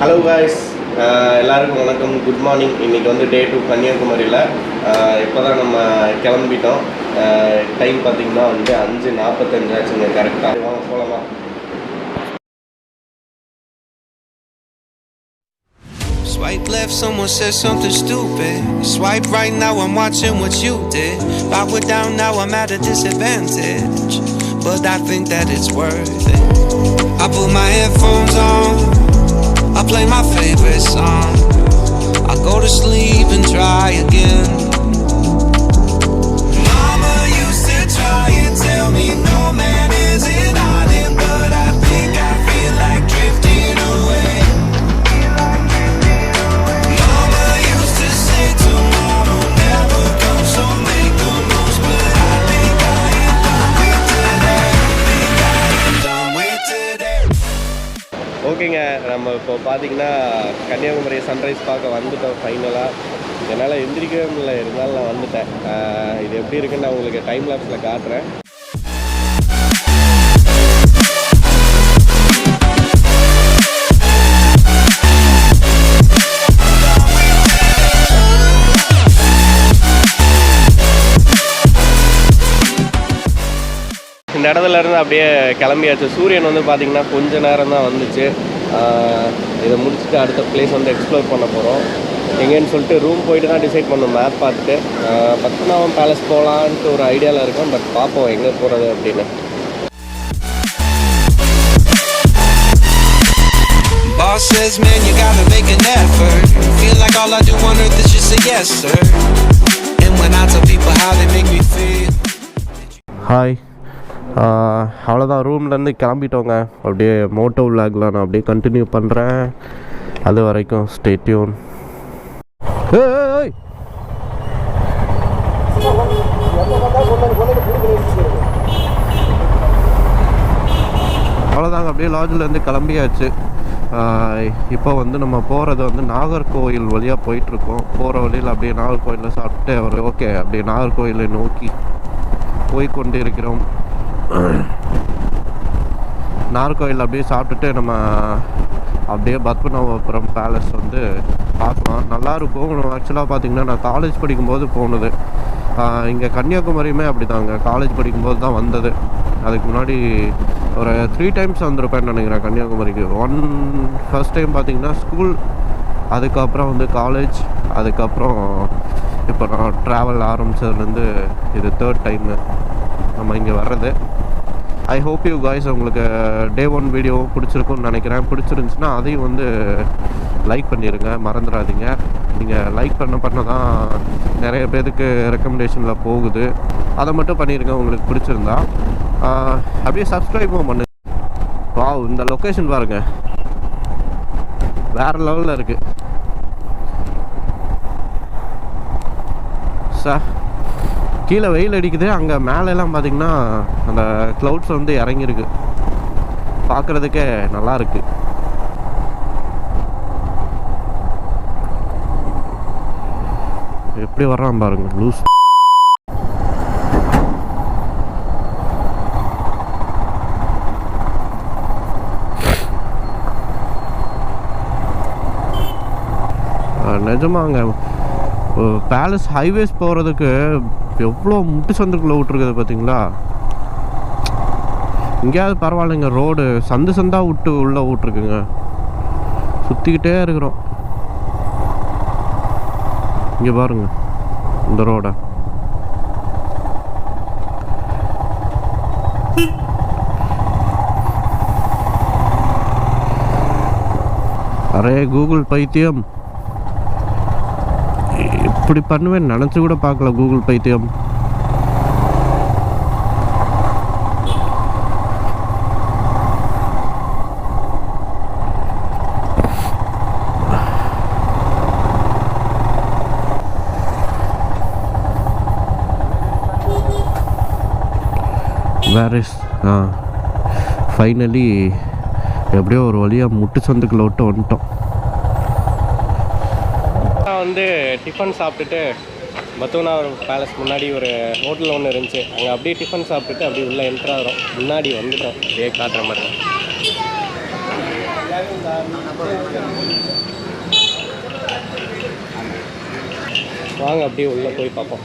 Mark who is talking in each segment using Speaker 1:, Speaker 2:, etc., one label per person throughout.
Speaker 1: Hello guys, எல்லாருக்கும் வணக்கம். Good morning. இன்றைக்கி வந்து டே 2 கன்னியாகுமரியில் இப்போ தான் நம்ம கிளம்பிட்டோம். டைம் பார்த்திங்கன்னா வந்து 5:45 ஆச்சுங்க. கரெக்டாக வாங்க போகலாமா?
Speaker 2: Swipe left, someone said something stupid. Swipe right, now I'm watching what you did. Power down, now I'm at a disadvantage, but I think that it's worth it. I put my headphones on, I play my favorite song, I go to sleep and try again. Mama used to try and tell me no man is an island, but I think I feel like drifting away. Mama used to say tomorrow never comes, so make the most, but I think I am done with today. Think I am done with today.
Speaker 1: ஓகேங்க, நம்ம இப்போ பார்த்தீங்கன்னா Kanyakumari sunrise பார்க்க வந்துட்டோம் ஃபைனலாக. என்னால் எந்திரிக்கவே முடியல, இருந்தாலும் நான் வந்துட்டேன். இது எப்படி இருக்குன்னு நான் உங்களுக்கு டைம் லாப்ஸில் காட்டுறேன். இந்த இடத்துல இருந்து அப்படியே கிளம்பியாச்சு. சூரியன் வந்து பார்த்திங்கன்னா கொஞ்ச நேரம் தான் வந்துச்சு. இதை முடிச்சுட்டு அடுத்த பிளேஸ் வந்து எக்ஸ்ப்ளோர் பண்ண போகிறோம். எங்கேன்னு சொல்லிட்டு ரூம் போயிட்டு தான் டிசைட் பண்ணோம். மேப் பார்த்துட்டு பத்மநாபம் பேலஸ் போகலான்ட்டு ஒரு ஐடியாவில் இருக்கோம். பட் பார்ப்போம் எங்கே போகிறது அப்படின்னு.
Speaker 2: Boss says, man, you gotta make an effort. Feel like all I do on earth is just say yes, sir. And when I tell people how they make me feel.
Speaker 1: Hi, அவ்வளோதான். ரூம்லேருந்து கிளம்பிட்டோங்க. அப்படியே Moto விளாகில் நான் அப்படியே continue பண்ணுறேன். அது வரைக்கும் stay tune. அவ்வளோதாங்க, அப்படியே லாட்ஜிலேருந்து கிளம்பியாச்சு. இப்போ வந்து நம்ம போகிறது வந்து நாகர்கோவில் வழியாக போயிட்டுருக்கோம். போகிற வழியில் அப்படியே நாகர்கோவிலில் சாப்பிட்டு அப்படியே நாகர்கோவிலை நோக்கி போய்கொண்டு இருக்கிறோம். நாகர்கோவில் அப்படியே சாப்பிட்டுட்டு நம்ம அப்படியே பத்மநாபபுரம் பேலஸ் வந்து பார்க்கலாம். நல்லாயிருக்கும். ஆக்சுவலாக பார்த்திங்கன்னா நான் காலேஜ் படிக்கும்போது போனது. இங்கே கன்னியாகுமரியுமே அப்படி தாங்க, காலேஜ் படிக்கும்போது தான் வந்தது. அதுக்கு முன்னாடி ஒரு 3 டைம்ஸ் வந்திருப்பேன்னு நினைக்கிறேன் கன்னியாகுமரிக்கு. ஃபர்ஸ்ட் டைம் பார்த்திங்கன்னா ஸ்கூல், அதுக்கப்புறம் வந்து காலேஜ், அதுக்கப்புறம் இப்போ நான் ட்ராவல் ஆரம்பித்ததுலேருந்து இது 3rd டைமு நம்ம இங்கே வர்றது. ஐ ஹோப் யூ காய்ஸ் உங்களுக்கு டே 1 வீடியோ பிடிச்சிருக்குன்னு நினைக்கிறேன். பிடிச்சிருந்துச்சுன்னா அதையும் வந்து லைக் பண்ணிடுங்க, மறந்துடாதீங்க. நீங்கள் லைக் பண்ண தான் நிறைய பேருக்கு ரெக்கமெண்டேஷனில் போகுது. அதை மட்டும் பண்ணிடுங்க உங்களுக்கு பிடிச்சிருந்தா. அப்படியே சப்ஸ்கிரைபும் பண்ணுங்க. வாவ், இந்த லொக்கேஷன் பாருங்கள், வேறு லெவலில் இருக்குது. கீழே வெயில் அடிக்குது. அங்கே மேலெல்லாம் பார்த்திங்கன்னா அந்த க்ளவுட்ஸ் வந்து இறங்கியிருக்கு. பார்க்குறதுக்கே நல்லா இருக்கு. எப்படி வர்றான் பாருங்க லூஸ். நிஜமாங்க, பேலஸ் ஹைவேஸ் போகிறதுக்கு எவ்வளோ முட்டு சந்துக்குள்ளே விட்டுருக்குது பார்த்தீங்களா. எங்கேயாவது பரவாயில்லைங்க, ரோடு சந்தாக விட்டு உள்ளே விட்ருக்குங்க. சுற்றிக்கிட்டே இருக்கிறோம். இங்கே பாருங்க இந்த ரோடை. அரே கூகுள் பைத்தியம், இப்படி பண்ணுவேன் நினச்சி கூட பார்க்கல. கூகுள் பைத்தியம். ஃபைனலி எப்படியோ ஒரு வழியாக முட்டு சந்துக்குள்ள விட்டு வந்துட்டோம். வந்து டிஃபன் சாப்பிட்டுட்டு பத்மநாபபுரம் பேலஸ் முன்னாடி ஒரு ஹோட்டல் ஒன்று இருந்துச்சு. அங்கே அப்படியே டிஃபன் சாப்பிட்டுட்டு அப்படியே உள்ளே என்ட்ரு ஆகிறோம். முன்னாடி வந்துட்டோம். அப்படியே காட்டுற மாதிரி
Speaker 3: வாங்க அப்படியே உள்ளே போய் பார்ப்போம்.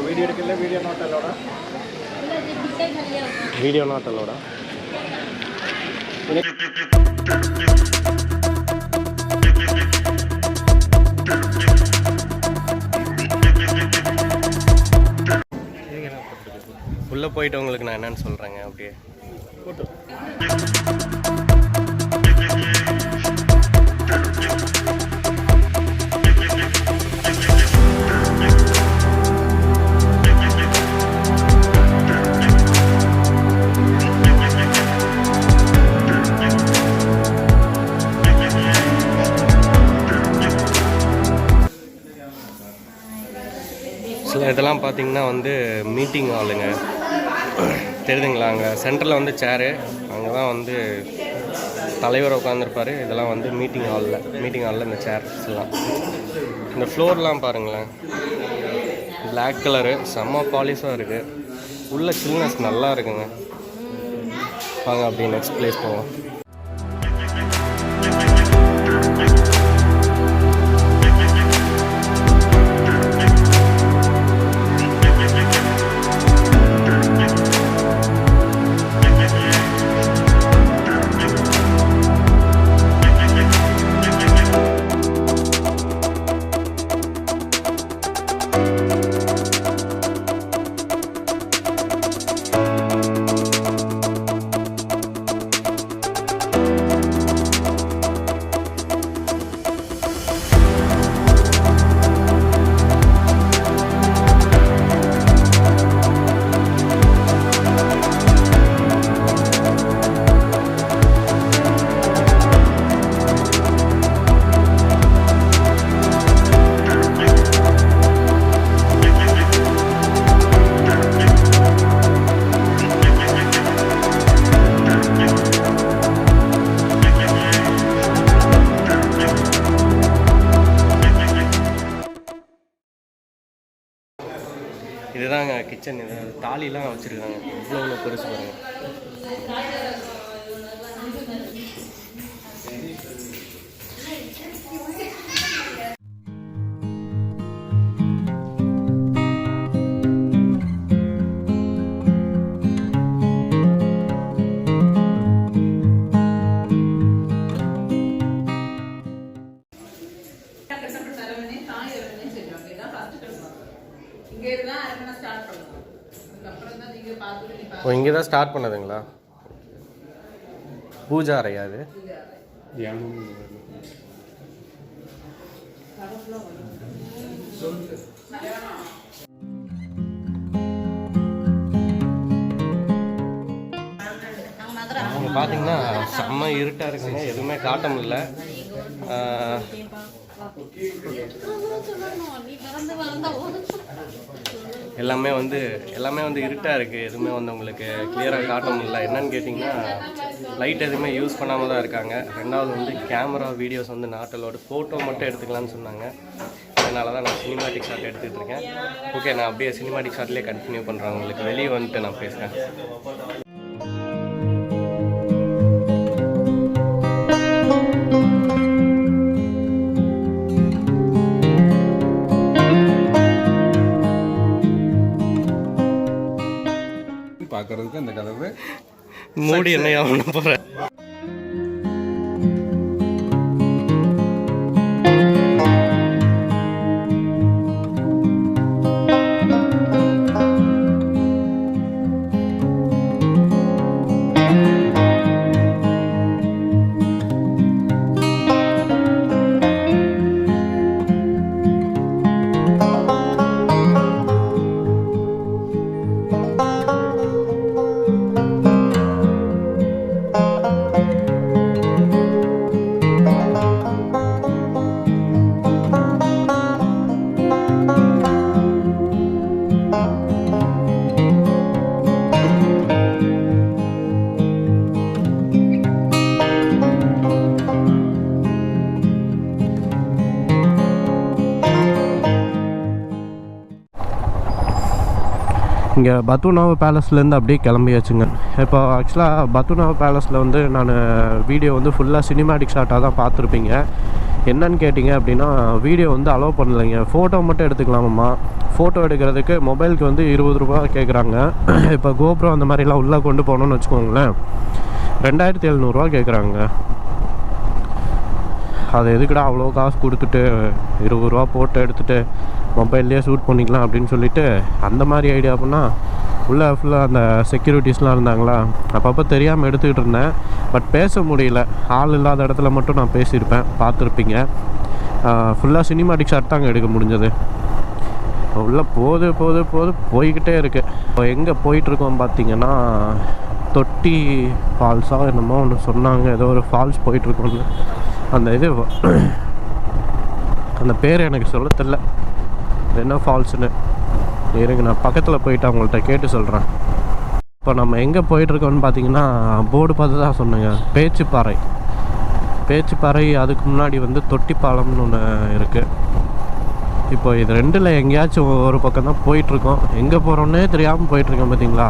Speaker 1: வீடியோ எடுக்கல, வீடியோ நாட் அலோடா.
Speaker 3: வீடியோ நாட் அலோடா. உள்ளே போயிட்டு உங்களுக்கு நான் என்னன்னு சொல்கிறேங்க. அப்படியே போட்டு இதெல்லாம் பார்த்தீங்கன்னா வந்து மீட்டிங் ஹாலுங்க. தெரியுதுங்களா? அங்கே சென்டரில் வந்து சேரு, அங்கே தான் வந்து தலைவர் உட்காந்துருப்பார். இதெல்லாம் வந்து மீட்டிங் ஹாலில் இந்த சேர்ஸ் எல்லாம். இந்த ஃப்ளோர்லாம் பாருங்களேன், பிளாக் கலரு, செம்ம பாலிஷாக இருக்குது. உள்ள சில்னஸ் நல்லா இருக்குங்க. வாங்க அப்படியே நெக்ஸ்ட் பிளேஸ் போவோம். இதுதாங்க கிச்சன். இது தாலிலாம் வச்சுருக்காங்க. இவ்வளோ பெருசு பாருங்க. இங்கே தான் ஸ்டார்ட் பண்ணதுங்களா பூஜா அறையா? அது பார்த்தீங்கன்னா செம்ம இருட்டாக இருக்குங்க. எதுவுமே காட்ட முடியல. எல்லாமே வந்து இருட்டாக இருக்குது. எதுவுமே வந்து உங்களுக்கு கிளியராக காட்ட முடியல. என்னன்னு கேட்டிங்கன்னா லைட் எதுவுமே யூஸ் பண்ணாமல் தான் இருக்காங்க. ரெண்டாவது வந்து கேமரா வீடியோஸ் வந்து நாட்டலோட ஃபோட்டோ மட்டும் எடுத்துக்கலான்னு சொன்னாங்க. அதனால தான் நான் சினிமாட்டிக் ஷாட் எடுத்துகிட்டு இருக்கேன். ஓகே, நான் அப்படியே சினிமாட்டிக் ஷாட்லேயே கண்டினியூ பண்ணுறேன். உங்களுக்கு வெளியே வந்துட்டு நான் பேசுகிறேன்.
Speaker 1: பார்க்கறதுக்கு அந்த கதவு
Speaker 3: மூடி என்னையா பண்ண போகிறேன்.
Speaker 1: இங்கே பத்துனாவ் பேலஸ்லேருந்து அப்படியே கிளம்பியாச்சுங்க. இப்போ ஆக்சுவலாக பத்துனாவ் பேலஸில் வந்து நான் வீடியோ வந்து ஃபுல்லாக சினிமேட்டிக் ஷாட்டாக தான் பார்த்துருப்பீங்க. என்னன்னு கேட்டிங்க அப்படின்னா வீடியோ வந்து அலோவ் பண்ணலைங்க. ஃபோட்டோ மட்டும் எடுத்துக்கலாமாம்மா. ஃபோட்டோ எடுக்கிறதுக்கு மொபைலுக்கு வந்து 20 ரூபா கேட்குறாங்க. இப்போ கோப்ரோ அந்த மாதிரிலாம் உள்ளே கொண்டு போகணுன்னு வச்சுக்கோங்களேன் 2700 கேட்குறாங்க. அது எதுக்குடா அவ்வளோ காசு கொடுத்துட்டு 20 ரூபா போட்டு எடுத்துகிட்டு மொபைல்லையே ஷூட் பண்ணிக்கலாம் அப்படின்னு சொல்லிட்டு அந்த மாதிரி ஐடியா பண்ணால் உள்ளே ஃபுல்லாக அந்த செக்யூரிட்டிஸ்லாம் இருந்தாங்களா, அப்பப்போ தெரியாமல் எடுத்துக்கிட்டு இருந்தேன். பட் பேச முடியல. ஆள் இல்லாத இடத்துல மட்டும் நான் பேசியிருப்பேன், பார்த்துருப்பீங்க. ஃபுல்லாக சினிமாட்டிக் ஷாட் தாங்க எடுக்க முடிஞ்சது. உள்ளே போய்கிட்டே இருக்குது. இப்போ எங்கே போயிட்டுருக்கோம் பார்த்தீங்கன்னா தொட்டி ஃபால்ஸாக என்னமோ ஒன்று சொன்னாங்க. ஏதோ ஒரு ஃபால்ஸ் போயிட்டுருக்கோன்னு. அந்த இது அந்த பேர் எனக்கு சொல்ல தெரியல, என்ன ஃபால்ஸுன்னு. இருங்க நான் பக்கத்தில் போயிட்டு அவங்கள்ட்ட கேட்டு சொல்கிறேன். இப்போ நம்ம எங்கே போயிட்டுருக்கோன்னு பார்த்தீங்கன்னா போர்டு பார்த்து தான் சொன்னேங்க, பேச்சுப்பாறை. அதுக்கு முன்னாடி வந்து தொட்டிப்பாலம்னு ஒன்று இருக்குது. இப்போ இது ரெண்டில் எங்கேயாச்சும் ஒரு பக்கம் தான் போயிட்டுருக்கோம். எங்கே போகிறோன்னே தெரியாமல் போயிட்டுருக்கோம் பார்த்தீங்களா.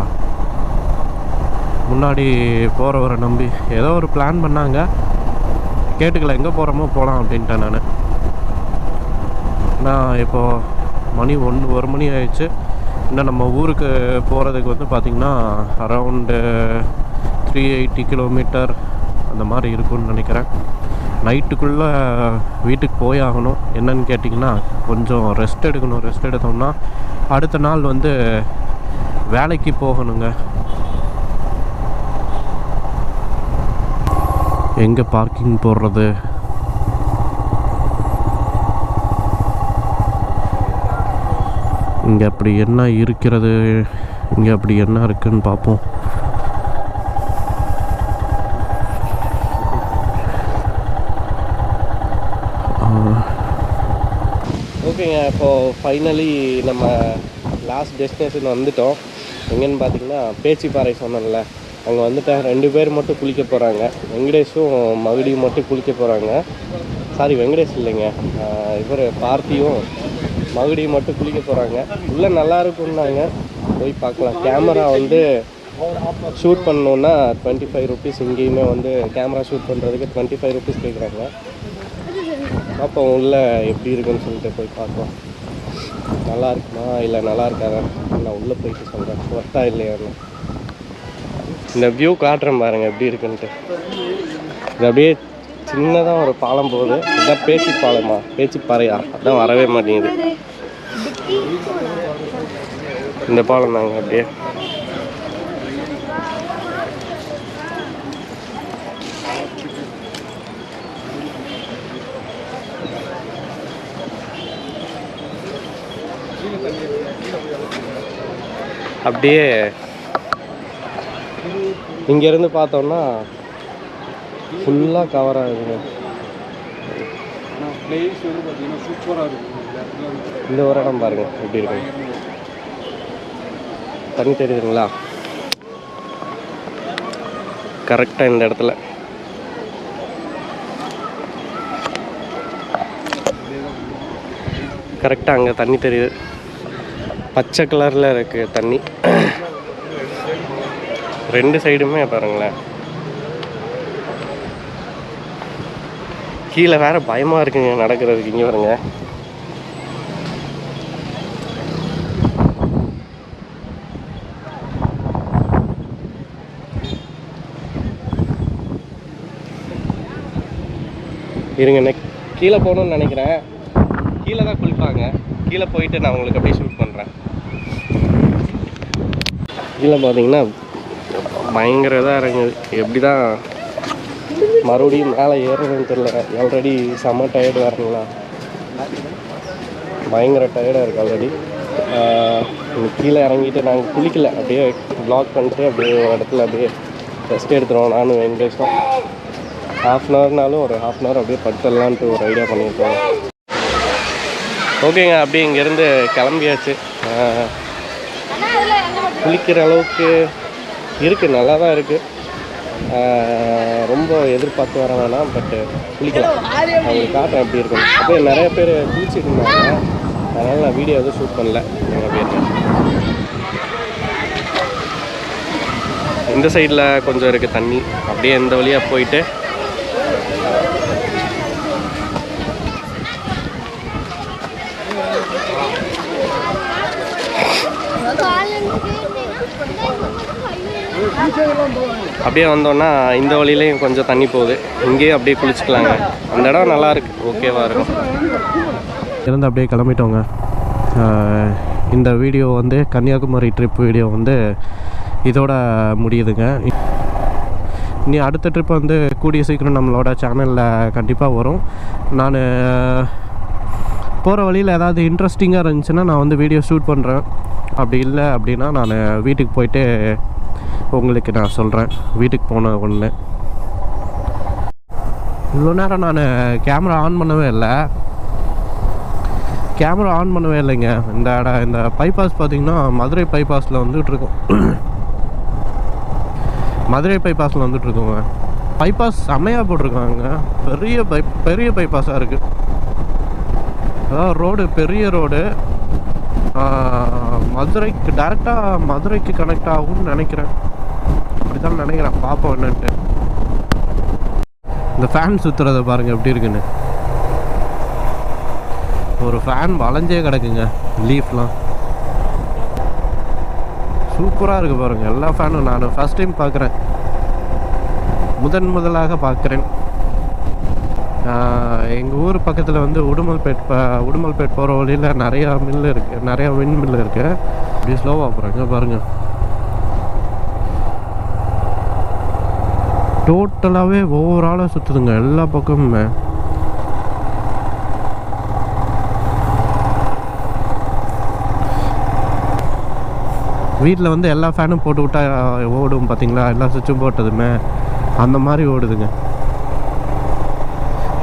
Speaker 1: முன்னாடி போகிறவரை நம்பி ஏதோ ஒரு பிளான் பண்ணாங்க, கேட்டுக்கல, எங்கே போகிறோமோ போகலாம் அப்படின்ட்டேன் நான் இப்போது மணி 1 மணி ஆயிடுச்சு. இன்னும் நம்ம ஊருக்கு போகிறதுக்கு வந்து பார்த்திங்கன்னா அரவுண்டு 380 கிலோமீட்டர் அந்த மாதிரி இருக்குன்னு நினைக்கிறேன். நைட்டுக்குள்ளே வீட்டுக்கு போய் ஆகணும். என்னன்னு கேட்டிங்கன்னா கொஞ்சம் ரெஸ்ட் எடுக்கணும். ரெஸ்ட் எடுத்தோம்னா அடுத்த நாள் வந்து வேலைக்கு போகணுங்க. எங்கே பார்க்கிங் போடுறது? இங்கே அப்படி என்ன இருக்கிறது, இங்கே அப்படி என்ன இருக்குன்னு பார்ப்போம். ஓகேங்க, இப்போது ஃபைனலி நம்ம லாஸ்ட் டெஸ்டினேஷன் வந்துட்டோம். எங்கேன்னு பார்த்தீங்கன்னா பேச்சிப்பாறை சொன்னேன்ல, அங்கே வந்துட்டேன். 2 பேர் மட்டும் குளிக்க போகிறாங்க. வெங்கடேஷும் மகுடியும் மட்டும் குளிக்க போகிறாங்க. சாரி, வெங்கடேஷ் இல்லைங்க, இவர் பார்த்தியும் மகுடியும் மட்டும் குளிக்க போகிறாங்க. உள்ளே நல்லா இருக்குன்னாங்க, போய் பார்க்கலாம். கேமரா வந்து ஷூட் பண்ணோன்னா 25 ருபீஸ். இங்கேயுமே வந்து கேமரா ஷூட் பண்ணுறதுக்கு 25 ருபீஸ் கேட்குறாங்க. அப்போ உள்ளே எப்படி இருக்குன்னு சொல்லிட்டு போய் பார்க்கலாம். நல்லா இருக்குமா இல்லை நல்லா இருக்காதா நான் உள்ளே போயிட்டு சொல்கிறேன், ஒர்த்தா இல்லையான்னு. இந்த வியூ காட்டுறேன் பாருங்கள் எப்படி இருக்குன்ட்டு. இது அப்படியே சின்னதாக ஒரு பாலம் போகுது. இதுதான் பேச்சிப்பாறையா அதான் வரவே மாட்டேங்குது. இந்த பாலம் தாங்க அப்படியே. அப்படியே இங்கேருந்து பார்த்தோம்னா ஃபுல்லாக கவர் ஆகுதுங்க. இந்த ஒரு இடம் பாருங்க எப்படி இருக்கு, தண்ணி தெரியுதுங்களா? கரெக்டாக இந்த இடத்துல கரெக்டாக அங்கே தண்ணி தெரியுது. பச்சை கலரில் இருக்குது தண்ணி. 2 சைடுமே பாருங்களேன். கீழே வேறு பயமாக இருக்குங்க நடக்கிறதுக்கு. இங்கே பாருங்க, இருங்க கீழே போகணுன்னு நினைக்கிறேன். கீழே தான் குளிப்பாங்க. கீழே போயிட்டு நான் உங்களுக்கு அப்படியே ஷூட் பண்ணுறேன். கீழே பார்த்தீங்கன்னா பயங்கர இதாக இறங்குது. எப்படி தான் மறுபடியும் மேலே ஏறுறதுன்னு தெரியல. ஆல்ரெடி செம்ம டயர்டு வரணுங்களா, பயங்கர டயர்டாக இருக்குது ஆல்ரெடி. கீழே இறங்கிட்டு நாங்கள் குளிக்கல, அப்படியே வ்ளாக் பண்ணிட்டு அப்படியே ஒரு இடத்துல அப்படியே ரெஸ்ட் எடுத்துருவோம். நானும் வெங்கடேஷும் 1/2 ஹவர்னாலும் ஒரு 1/2 ஹவர் அப்படியே படுத்துடலான்ட்டு ஒரு ஐடியா பண்ணியிருக்கோம். ஓகேங்க, அப்படியே இங்கேருந்து கிளம்பியாச்சு. குளிக்கிற அளவுக்கு இருக்குது, நல்லா தான் இருக்குது. ரொம்ப எதிர்பார்த்து வர வேணாம், பட்டு குளிக்கலாம். அவங்களுக்கு காட்டுறேன் எப்படி இருக்கும். அப்படியே நிறைய பேர் குளிச்சுட்டு இருந்தாங்க, அதனால் நான் வீடியோ எதுவும் ஷூட் பண்ணல. நிறைய பேர்
Speaker 3: இந்த சைடில் கொஞ்சம் இருக்குது தண்ணி. அப்படியே இந்த வழியாக போயிட்டு அப்படியே வந்தோன்னா இந்த வழியிலையும் கொஞ்சம் தண்ணி போகுது. இங்கேயும் அப்படியே குளிச்சுக்கலாங்க. அந்த இடம் நல்லாயிருக்கு, ஓகேவாக இருக்கும்.
Speaker 1: இருந்து அப்படியே கிளம்பிட்டோங்க. இந்த வீடியோ வந்து கன்னியாகுமரி ட்ரிப் வீடியோ வந்து இதோட முடியுதுங்க. இனி அடுத்த ட்ரிப் வந்து கூடிய சீக்கிரம் நம்மளோட சேனலில் கண்டிப்பாக வரும். நான் போகிற வழியில் ஏதாவது இன்ட்ரெஸ்டிங்காக இருந்துச்சுன்னா நான் வந்து வீடியோ ஷூட் பண்ணுறேன். அப்படி இல்லை அப்படின்னா நான் வீட்டுக்கு போயிட்டு உங்களுக்கு நான் சொல்கிறேன். வீட்டுக்கு போன ஒன்று இவ்வளோ நேரம் நான் கேமரா ஆன் பண்ணவே இல்லைங்க. இந்த பைபாஸ் பார்த்திங்கன்னா மதுரை பைபாஸில் வந்துட்டுருக்கோம். பைபாஸ் செம்மையாக போட்டிருக்காங்க. பெரிய பைபாஸாக இருக்குது. அதாவது ரோடு பெரிய ரோடு. மதுரைக்கு டேரெக்டாக மதுரைக்கு கனெக்ட் ஆகும்னு நினைக்கிறேன். அப்படிதான் நினைக்கிறேன். பார்ப்போம் என்னன்ட்டு. இந்த ஃபேன் சுற்றுறதை பாருங்கள் எப்படி இருக்குன்னு. ஒரு ஃபேன் வளைஞ்சே கிடக்குங்க. லீஃப்லாம் சூப்பராக இருக்குது பாருங்கள். எல்லா ஃபேனும் நான் ஃபஸ்ட் டைம் பார்க்குறேன். முதலாக பார்க்குறேன். எங்கள் ஊர் பக்கத்தில் வந்து உடுமல்பேட் போகிற வழியில் நிறையா மில்லு இருக்குது, நிறையா விண்ட் மில்லு இருக்குது. அப்படியே ஸ்லோவாக போகிறாங்க பாருங்கள். டோட்டலாகவே ஓவராலாக சுற்றுதுங்க எல்லா பக்கமுமே. வீட்டில் வந்து எல்லா ஃபேனும் போட்டு விட்டா ஓடும் பார்த்தீங்களா, எல்லா சுவிட்சும் போட்டதுமே அந்த மாதிரி ஓடுதுங்க.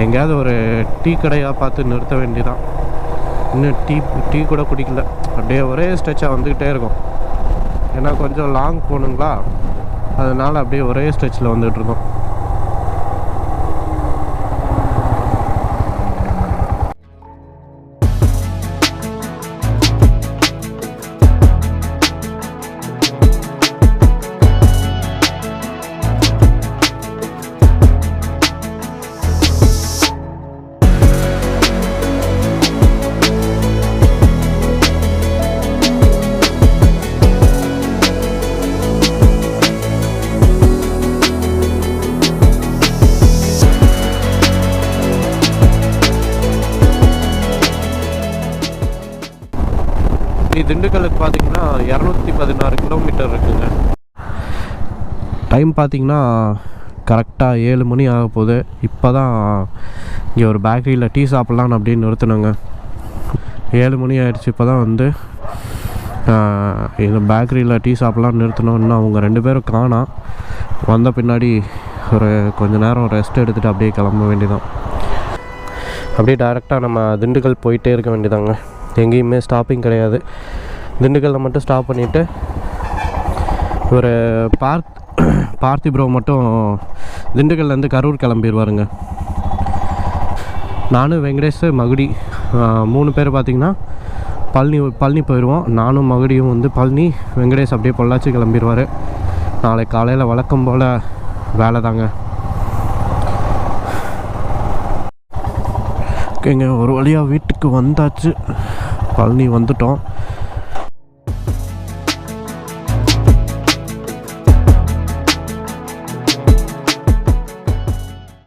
Speaker 1: எங்கேயாவது ஒரு டீ கடையாக பார்த்து நிறுத்த வேண்டியதான். இன்னும் டீ கூட குடிக்கல. அப்படியே ஒரே ஸ்ட்ரெச்சாக வந்துக்கிட்டே இருக்கும். ஏன்னா கொஞ்சம் லாங் போகணுங்களா, அதனால் அப்படியே ஒரே ஸ்ட்ரெச்சில் வந்துகிட்ருக்கோம். திண்டுக்கலுக்கு பார்த்தீங்கன்னா 216 கிலோமீட்டர் இருக்குங்க. டைம் பார்த்தீங்கன்னா கரெக்டாக 7 மணி ஆக போகுது. இப்போ தான் இங்கே ஒரு பேக்கரியில் டீ சாப்பிட்லான்னு அப்படின்னு நிறுத்தினோங்க. 7 மணி ஆகிடுச்சு. இப்போ தான் வந்து இந்த பேக்கரியில் டீ சாப்பிட்லான்னு நிறுத்தினோம். இன்னும் அவங்க 2 பேரும் காணோம். வந்த பின்னாடி ஒரு கொஞ்சம் நேரம் ரெஸ்ட் எடுத்துகிட்டு அப்படியே கிளம்ப வேண்டியதான். அப்படியே டைரெக்டாக நம்ம திண்டுக்கல் போயிட்டே இருக்க வேண்டியதாங்க. எங்கேயுமே ஸ்டாப்பிங் கிடையாது. திண்டுக்கல்லில் மட்டும் ஸ்டாப் பண்ணிவிட்டு ஒரு பார்த்தி ப்ரோ மட்டும் திண்டுக்கல்லேருந்து கரூர் கிளம்பிடுவாருங்க. நானும் வெங்கடேஷ் மகுடி 3 பேர் பார்த்திங்கன்னா பழனி போயிடுவோம். நானும் மகுடியும் வந்து பழனி, வெங்கடேஷ் அப்படியே பொள்ளாச்சி கிளம்பிடுவார். நாளைக்கு காலையில் வழக்கம் போல் வேலை தாங்க. ஓகேங்க, ஒரு வழியாக வீட்டுக்கு வந்தாச்சு. பழனி வந்துட்டோம்.